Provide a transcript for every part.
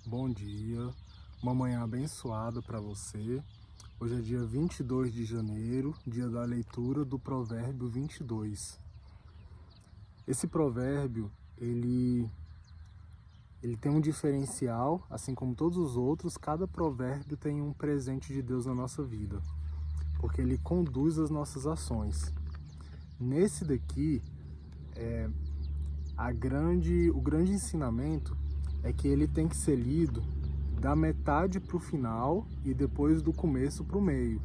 bom dia, uma manhã abençoada para você. Hoje é dia 22 de janeiro, dia da leitura do provérbio 22. Esse provérbio, ele tem um diferencial, assim como todos os outros. Cada provérbio tem um presente de Deus na nossa vida, porque ele conduz as nossas ações. Nesse daqui, o grande ensinamento é que ele tem que ser lido da metade para o final e depois do começo para o meio.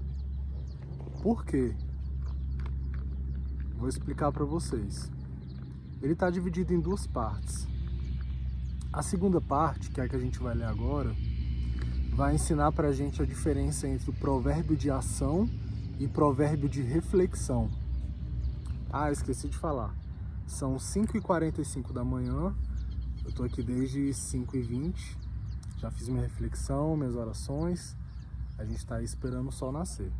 Por quê? Vou explicar para vocês. Ele está dividido em duas partes. A segunda parte, que é a que a gente vai ler agora, vai ensinar para a gente a diferença entre o provérbio de ação e provérbio de reflexão. Ah, esqueci de falar. São 5h45 da manhã. Eu estou aqui desde 5h20, já fiz minha reflexão, minhas orações, a gente está aí esperando o sol nascer.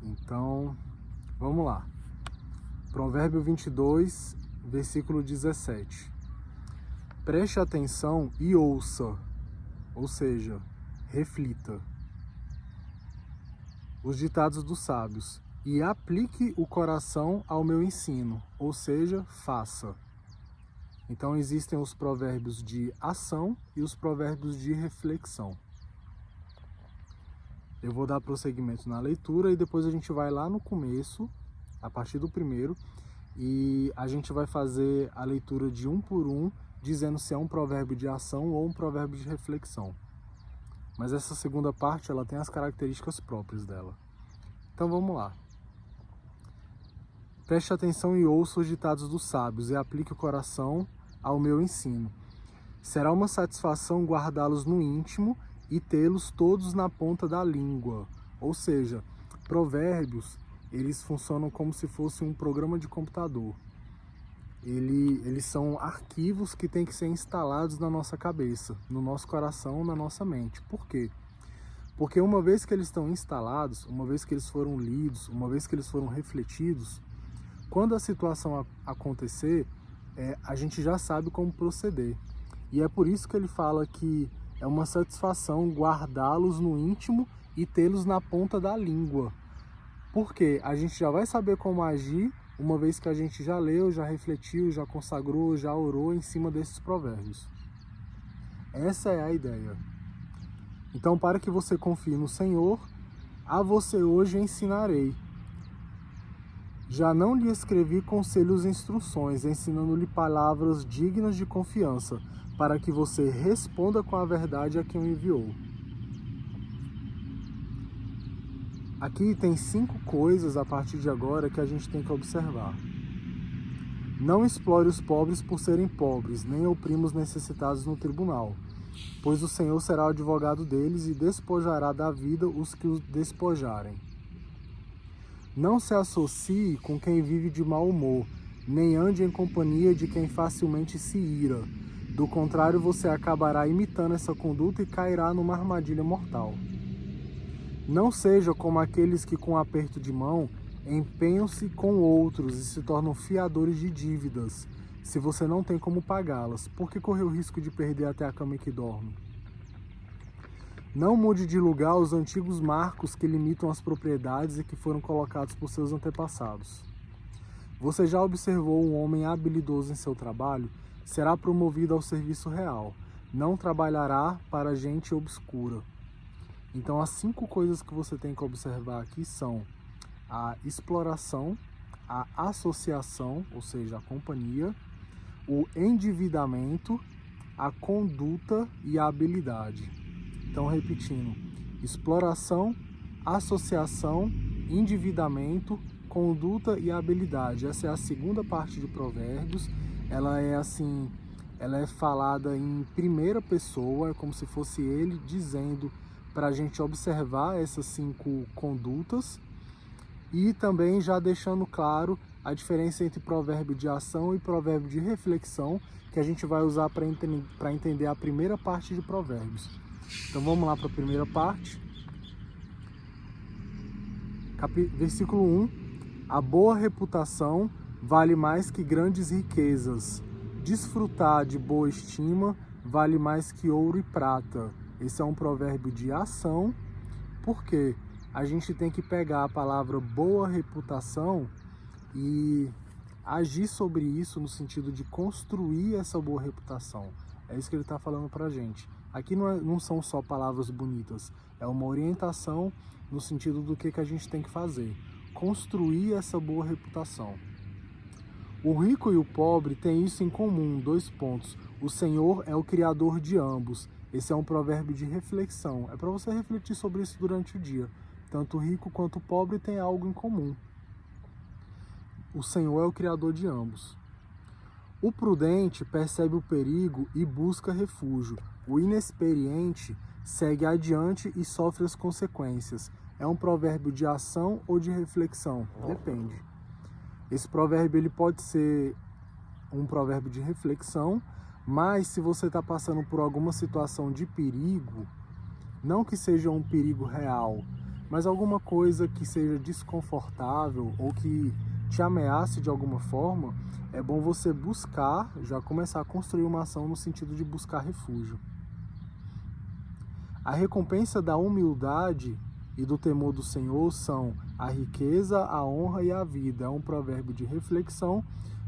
Então, vamos lá. Provérbio 22, versículo 17. Preste atenção e ouça, ou seja, reflita os ditados dos sábios, e aplique o coração ao meu ensino, ou seja, faça. Então existem os provérbios de ação e os provérbios de reflexão. Eu vou dar prosseguimento na leitura e depois a gente vai lá no começo, a partir do primeiro, e a gente vai fazer a leitura de um por um, dizendo se é um provérbio de ação ou um provérbio de reflexão. Mas essa segunda parte, ela tem as características próprias dela. Então vamos lá. Preste atenção e ouça os ditados dos sábios e aplique o coração ao meu ensino. Será uma satisfação guardá-los no íntimo e tê-los todos na ponta da língua. Ou seja, provérbios, eles funcionam como se fosse um programa de computador. Eles são arquivos que têm que ser instalados na nossa cabeça, no nosso coração, na nossa mente. Por quê? Porque uma vez que eles estão instalados, uma vez que eles foram lidos, uma vez que eles foram refletidos, quando a situação acontecer, a gente já sabe como proceder. E é por isso que ele fala que é uma satisfação guardá-los no íntimo e tê-los na ponta da língua. Porque a gente já vai saber como agir, uma vez que a gente já leu, já refletiu, já consagrou, já orou em cima desses provérbios. Essa é a ideia. Então, para que você confie no Senhor, a você hoje ensinarei. Já não lhe escrevi conselhos e instruções, ensinando-lhe palavras dignas de confiança, para que você responda com a verdade a quem o enviou. Aqui tem 5 coisas a partir de agora que a gente tem que observar. Não explore os pobres por serem pobres, nem oprima os necessitados no tribunal, pois o Senhor será o advogado deles e despojará da vida os que os despojarem. Não se associe com quem vive de mau humor, nem ande em companhia de quem facilmente se ira. Do contrário, você acabará imitando essa conduta e cairá numa armadilha mortal. Não seja como aqueles que, com aperto de mão, empenham-se com outros e se tornam fiadores de dívidas, se você não tem como pagá-las, porque corre o risco de perder até a cama em que dorme. Não mude de lugar os antigos marcos que limitam as propriedades e que foram colocados por seus antepassados. Você já observou um homem habilidoso em seu trabalho? Será promovido ao serviço real. Não trabalhará para gente obscura. Então, as 5 coisas que você tem que observar aqui são a exploração, a associação, ou seja, a companhia, o endividamento, a conduta e a habilidade. Então, repetindo, exploração, associação, endividamento, conduta e habilidade. Essa é a segunda parte de Provérbios. Ela é falada em primeira pessoa, é como se fosse ele dizendo para a gente observar essas 5 condutas e também já deixando claro a diferença entre provérbio de ação e provérbio de reflexão, que a gente vai usar para entender a primeira parte de Provérbios. Então vamos lá para a primeira parte. Versículo 1. A boa reputação vale mais que grandes riquezas, Desfrutar de boa estima vale mais que ouro e prata. Esse é um provérbio de ação, porque a gente tem que pegar a palavra boa reputação e agir sobre isso no sentido de construir essa boa reputação. É isso que ele está falando para a gente. Aqui não são só palavras bonitas, é uma orientação no sentido do que a gente tem que fazer. Construir essa boa reputação. O rico e o pobre têm isso em comum, 2 pontos. O Senhor é o Criador de ambos. Esse é um provérbio de reflexão. É para você refletir sobre isso durante o dia. Tanto o rico quanto o pobre têm algo em comum. O Senhor é o Criador de ambos. O prudente percebe o perigo e busca refúgio. O inexperiente segue adiante e sofre as consequências. É um provérbio de ação ou de reflexão? Depende. Esse provérbio ele pode ser um provérbio de reflexão, mas se você está passando por alguma situação de perigo, não que seja um perigo real, mas alguma coisa que seja desconfortável ou que te ameace de alguma forma, é bom você buscar, já começar a construir uma ação no sentido de buscar refúgio. A recompensa da humildade e do temor do Senhor são a riqueza, a honra e a vida. É um provérbio de reflexão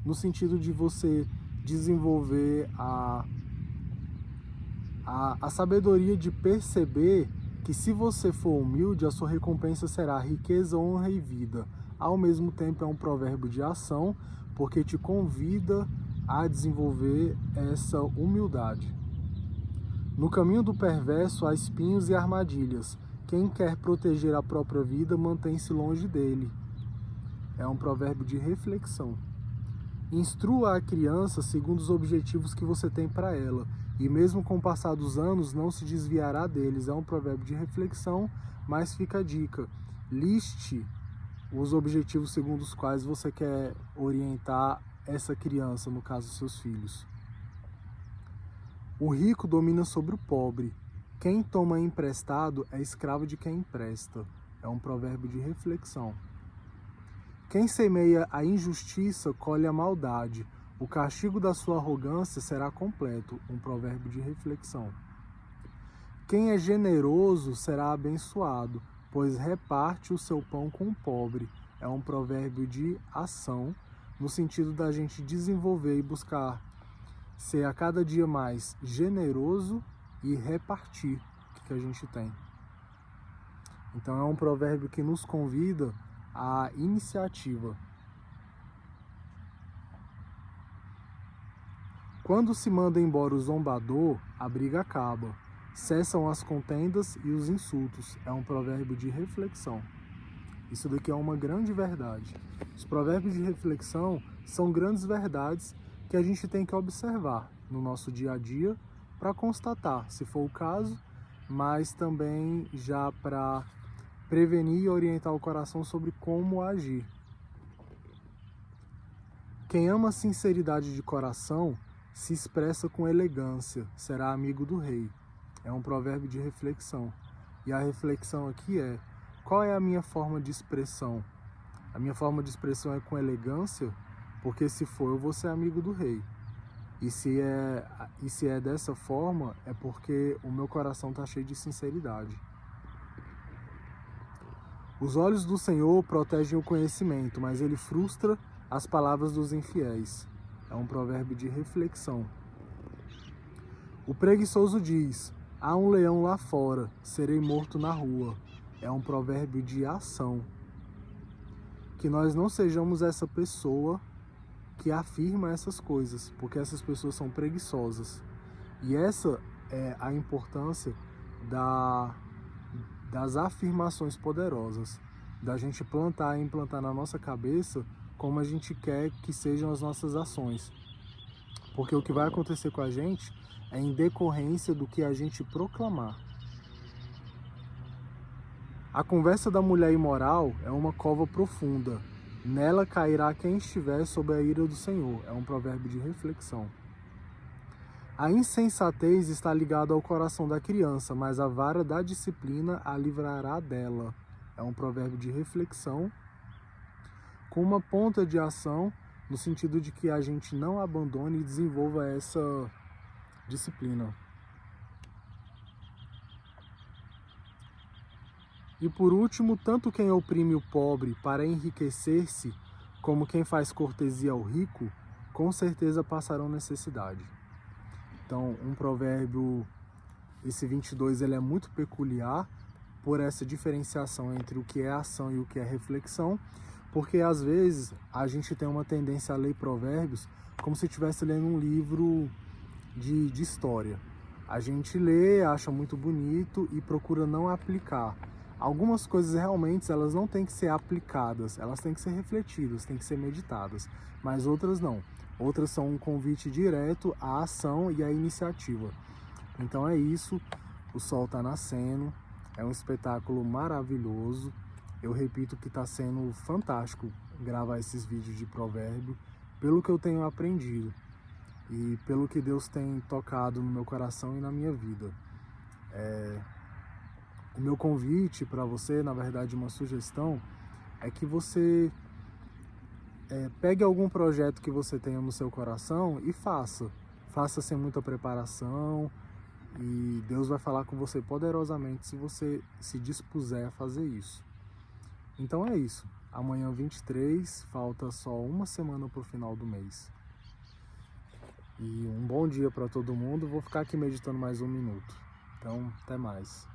no sentido de você desenvolver a sabedoria de perceber que se você for humilde, a sua recompensa será riqueza, honra e vida. Ao mesmo tempo é um provérbio de ação, porque te convida a desenvolver essa humildade. No caminho do perverso há espinhos e armadilhas. Quem quer proteger a própria vida, mantém-se longe dele. É um provérbio de reflexão. Instrua a criança segundo os objetivos que você tem para ela, e mesmo com o passar dos anos, não se desviará deles. É um provérbio de reflexão, mas fica a dica. Liste os objetivos segundo os quais você quer orientar essa criança, no caso, seus filhos. O rico domina sobre o pobre. Quem toma emprestado é escravo de quem empresta. É um provérbio de reflexão. Quem semeia a injustiça colhe a maldade. O castigo da sua arrogância será completo. Um provérbio de reflexão. Quem é generoso será abençoado, pois reparte o seu pão com o pobre. É um provérbio de ação, no sentido da gente desenvolver e buscar ser a cada dia mais generoso e repartir o que a gente tem. Então é um provérbio que nos convida à iniciativa. Quando se manda embora o zombador, a briga acaba. Cessam as contendas e os insultos. É um provérbio de reflexão. Isso daqui é uma grande verdade. Os provérbios de reflexão são grandes verdades que a gente tem que observar no nosso dia a dia para constatar, se for o caso, mas também já para prevenir e orientar o coração sobre como agir. Quem ama sinceridade de coração se expressa com elegância, será amigo do rei. É um provérbio de reflexão. E a reflexão aqui é: qual é a minha forma de expressão? A minha forma de expressão é com elegância, porque se for, eu vou ser amigo do rei. E se é dessa forma, é porque o meu coração está cheio de sinceridade. Os olhos do Senhor protegem o conhecimento, mas ele frustra as palavras dos infiéis. É um provérbio de reflexão. O preguiçoso diz: há um leão lá fora, serei morto na rua. É um provérbio de ação. Que nós não sejamos essa pessoa que afirma essas coisas, porque essas pessoas são preguiçosas. E essa é a importância das afirmações poderosas, da gente plantar e implantar na nossa cabeça como a gente quer que sejam as nossas ações. Porque o que vai acontecer com a gente é em decorrência do que a gente proclamar. A conversa da mulher imoral é uma cova profunda. Nela cairá quem estiver sob a ira do Senhor. É um provérbio de reflexão. A insensatez está ligada ao coração da criança, mas a vara da disciplina a livrará dela. É um provérbio de reflexão, com uma ponta de ação, no sentido de que a gente não abandone e desenvolva essa disciplina. E por último, tanto quem oprime o pobre para enriquecer-se, como quem faz cortesia ao rico, com certeza passarão necessidade. Então, um provérbio, esse 22, ele é muito peculiar por essa diferenciação entre o que é ação e o que é reflexão, porque às vezes a gente tem uma tendência a ler provérbios como se estivesse lendo um livro de história. A gente lê, acha muito bonito e procura não aplicar. Algumas coisas realmente elas não têm que ser aplicadas, elas têm que ser refletidas, têm que ser meditadas, mas outras não. Outras são um convite direto à ação e à iniciativa. Então é isso, o sol está nascendo, é um espetáculo maravilhoso. Eu repito que está sendo fantástico gravar esses vídeos de provérbio, pelo que eu tenho aprendido e pelo que Deus tem tocado no meu coração e na minha vida. O meu convite para você, na verdade uma sugestão, é que você pegue algum projeto que você tenha no seu coração e faça. Faça sem muita preparação e Deus vai falar com você poderosamente se você se dispuser a fazer isso. Então é isso. Amanhã 23, falta só uma semana para o final do mês. E um bom dia para todo mundo. Vou ficar aqui meditando mais um minuto. Então, até mais.